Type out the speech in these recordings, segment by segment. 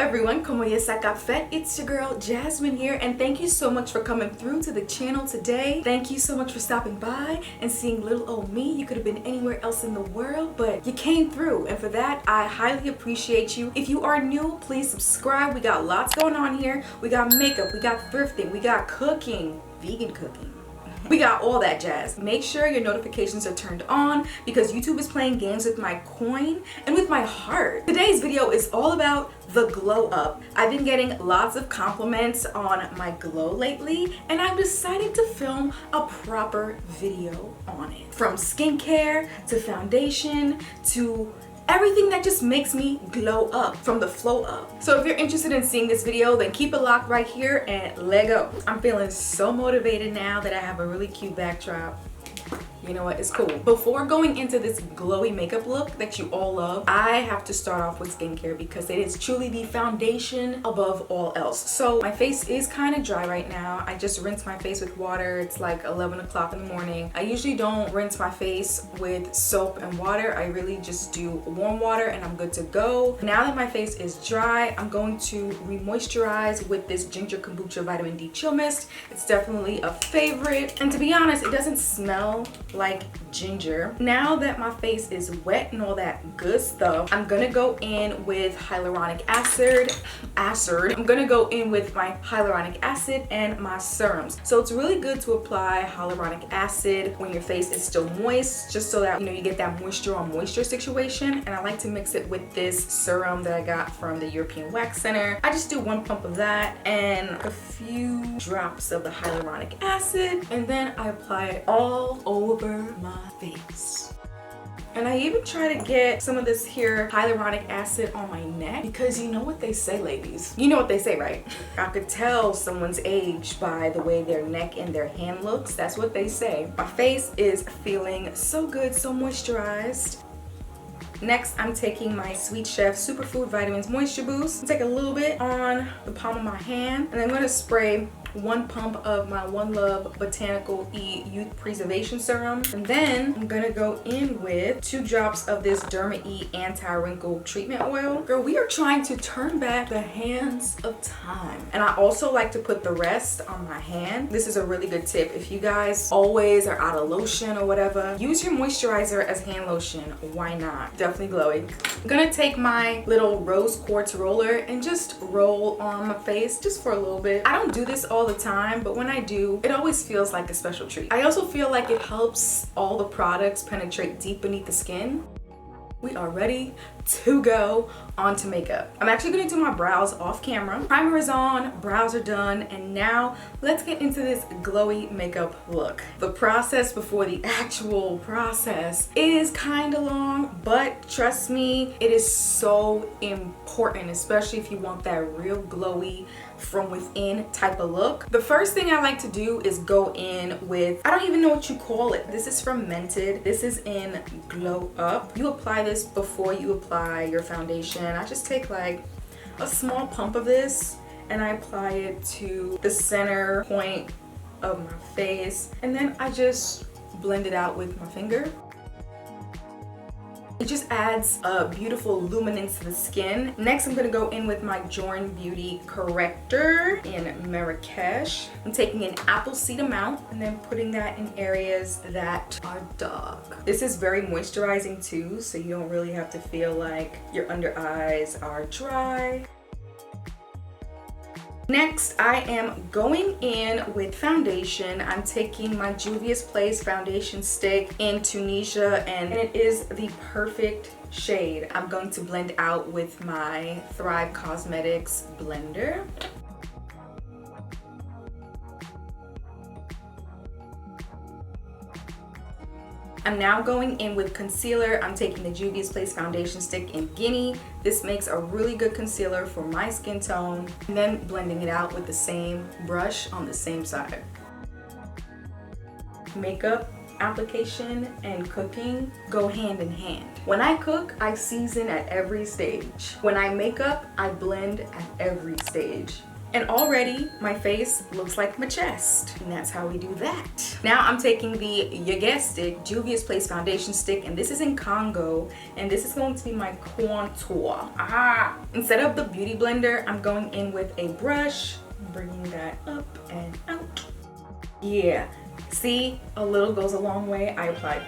everyone, como está café? It's your girl Jasmine here, and thank you so much for coming through to the channel today. Thank you so much for stopping by and seeing little old me. You could have been anywhere else in the world, but you came through, and for that I highly appreciate you. If you are new, please subscribe. We got lots going on here. We got makeup, we got thrifting, we got cooking, vegan cooking. We got all that jazz. Make sure your notifications are turned on because YouTube is playing games with my coin and with my heart. Today's video is all about the glow up. I've been getting lots of compliments on my glow lately, and I've decided to film a proper video on it. From skincare to foundation to everything that just makes me glow up from the flow up. So if you're interested in seeing this video, then keep it locked right here and let go. I'm feeling so motivated now that I have a really cute backdrop. You know what, it's cool. Before going into this glowy makeup look that you all love, I have to start off with skincare because it is truly the foundation above all else. So my face is kind of dry right now. I just rinsed my face with water. It's like 11 o'clock in the morning. I usually don't rinse my face with soap and water. I really just do warm water and I'm good to go. Now that my face is dry, I'm going to re-moisturize with this Ginger Kombucha Vitamin D Chill Mist. It's definitely a favorite. And to be honest, it doesn't smell like ginger. Now that my face is wet and all that good stuff, I'm gonna go in with hyaluronic acid. I'm gonna go in with my hyaluronic acid and my serums. So it's really good to apply hyaluronic acid when your face is still moist, just so that you get that moisture on moisture situation. And I like to mix it with this serum that I got from the European Wax Center. I just do 1 pump of that and a few drops of the hyaluronic acid, and then I apply it all over my face. And I even try to get some of this here hyaluronic acid on my neck because you know what they say, ladies. You know what they say, right? I could tell someone's age by the way their neck and their hand looks. That's what they say. My face is feeling so good, so moisturized. Next, I'm taking my Sweet Chef Superfood Vitamins Moisture Boost. Take a little bit on the palm of my hand, and I'm gonna spray 1 pump of my One Love Botanical E Youth Preservation Serum. And then I'm gonna go in with 2 drops of this DermaE Anti-Wrinkle Treatment Oil. Girl, we are trying to turn back the hands of time. And I also like to put the rest on my hand. This is a really good tip. If you guys always are out of lotion or whatever, use your moisturizer as hand lotion. Why not? Definitely glowy. I'm gonna take my little rose quartz roller and just roll on my face just for a little bit. I don't do this all the time, but when I do, it always feels like a special treat. I also feel like it helps all the products penetrate deep beneath the skin. We are ready to go on to makeup. I'm actually gonna do my brows off camera. Primer is on, brows are done, and now let's get into this glowy makeup look. The process before the actual process is kind of long, but trust me, it is so important, especially if you want that real glowy from within type of look. The first thing I like to do is go in with, I don't even know what you call it. This is from Mented. This is in Glow Up. You apply this before you apply your foundation. I just take like a small pump of this and I apply it to the center point of my face, and then I just blend it out with my finger. It just adds a beautiful luminance to the skin. Next, I'm gonna go in with my Journ Beauty Corrector in Marrackech. I'm taking an apple seed amount and then putting that in areas that are dark. This is very moisturizing too, so you don't really have to feel like your under eyes are dry. Next, I am going in with foundation. I'm taking my Juvia's Place foundation stick in Tunisia, and it is the perfect shade. I'm going to blend out with my Thrive Cosmetics blender. I'm now going in with concealer. I'm taking the Juvia's Place foundation stick in Ginea. This makes a really good concealer for my skin tone. And then blending it out with the same brush on the same side. Makeup application and cooking go hand in hand. When I cook, I season at every stage. When I make up, I blend at every stage. And already my face looks like my chest. And that's how we do that. Now I'm taking the, you guessed it, Juvia's Place foundation stick, and this is in Congo, and this is going to be my contour. Instead of the beauty blender, I'm going in with a brush, bringing that up and out. Yeah, see, a little goes a long way. I applied.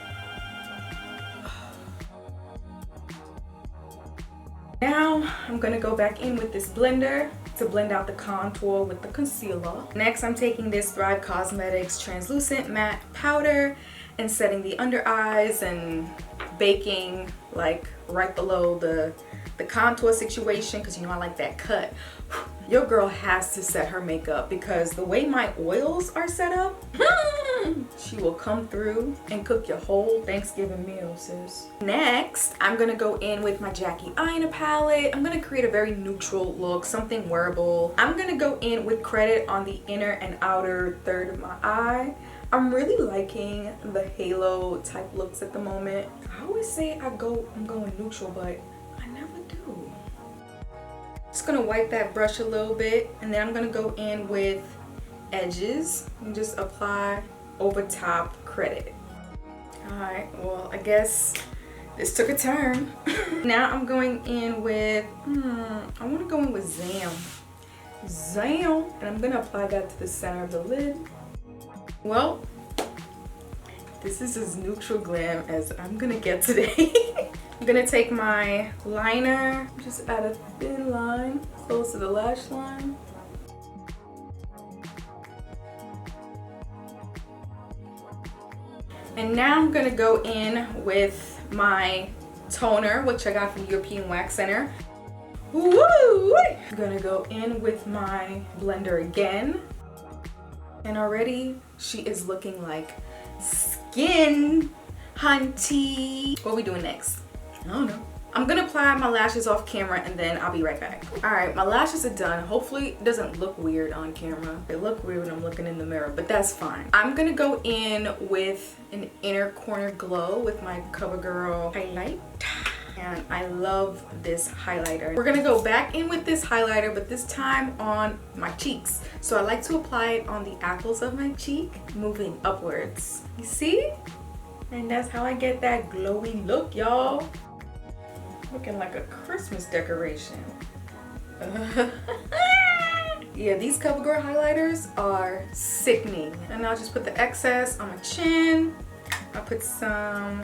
Now I'm gonna go back in with this blender to blend out the contour with the concealer. Next, I'm taking this Thrive Cosmetics translucent matte powder and setting the under eyes and baking like right below the contour situation, because you know I like that cut. Your girl has to set her makeup, because the way my oils are set up, she will come through and cook your whole Thanksgiving meal, sis. Next, I'm gonna go in with my Jackie Aina palette. I'm gonna create a very neutral look, something wearable. I'm gonna go in with credit on the inner and outer third of my eye. I'm really liking the halo type looks at the moment. I always say I'm going neutral, but I never do. Just gonna wipe that brush a little bit, and then I'm gonna go in with edges and just apply over top credit. All right, well, I guess this took a turn. Now I'm going in with, I wanna go in with Zamn, and I'm gonna apply that to the center of the lid. Well, this is as neutral glam as I'm gonna get today. I'm gonna take my liner, just add a thin line close to the lash line. And now I'm gonna go in with my toner, which I got from European Wax Center. Woo! I'm gonna go in with my blender again. And already she is looking like skin, hunty. What are we doing next? I don't know. I'm gonna apply my lashes off camera and then I'll be right back. All right, my lashes are done. Hopefully it doesn't look weird on camera. They look weird when I'm looking in the mirror, but that's fine. I'm gonna go in with an inner corner glow with my Covergirl highlight. And I love this highlighter. We're gonna go back in with this highlighter, but this time on my cheeks. So I like to apply it on the apples of my cheek, moving upwards. You see? And that's how I get that glowy look, y'all. Looking like a Christmas decoration. Yeah, these CoverGirl highlighters are sickening. And I'll just put the excess on my chin. I'll put some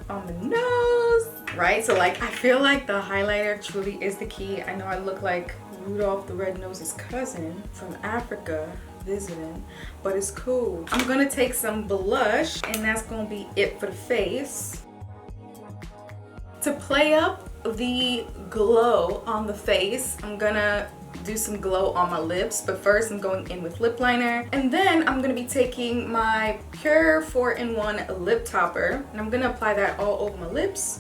on the nose, right? So like, I feel like the highlighter truly is the key. I know I look like Rudolph the Red-Nosed's cousin from Africa visiting, but it's cool. I'm gonna take some blush, and that's gonna be it for the face. To play up the glow on the face, I'm gonna do some glow on my lips, but first I'm going in with lip liner, and then I'm gonna be taking my Pure 4-in-1 lip topper, and I'm gonna apply that all over my lips.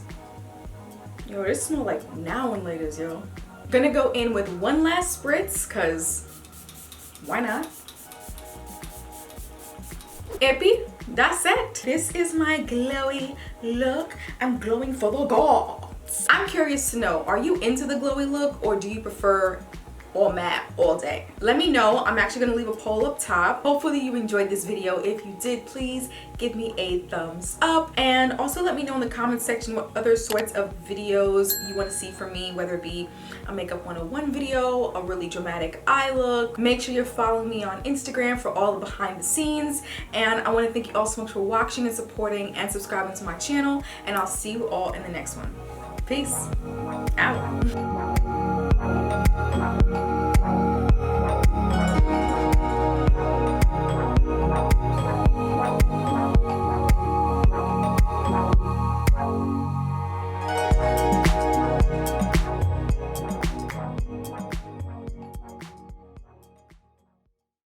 Yo, this smells like now and laters, yo. I'm gonna go in with one last spritz, cause why not? Epi, that's it. This is my glowy look. I'm glowing for the gods. I'm curious to know, are you into the glowy look, or do you prefer all matte all day? Let me know. I'm actually gonna leave a poll up top. Hopefully you enjoyed this video. If you did, please give me a thumbs up, and also let me know in the comment section what other sorts of videos you want to see from me, whether it be a makeup 101 video, a really dramatic eye look. Make sure you're following me on Instagram for all the behind the scenes, and I want to thank you all so much for watching and supporting and subscribing to my channel, and I'll see you all in the next one. Peace out.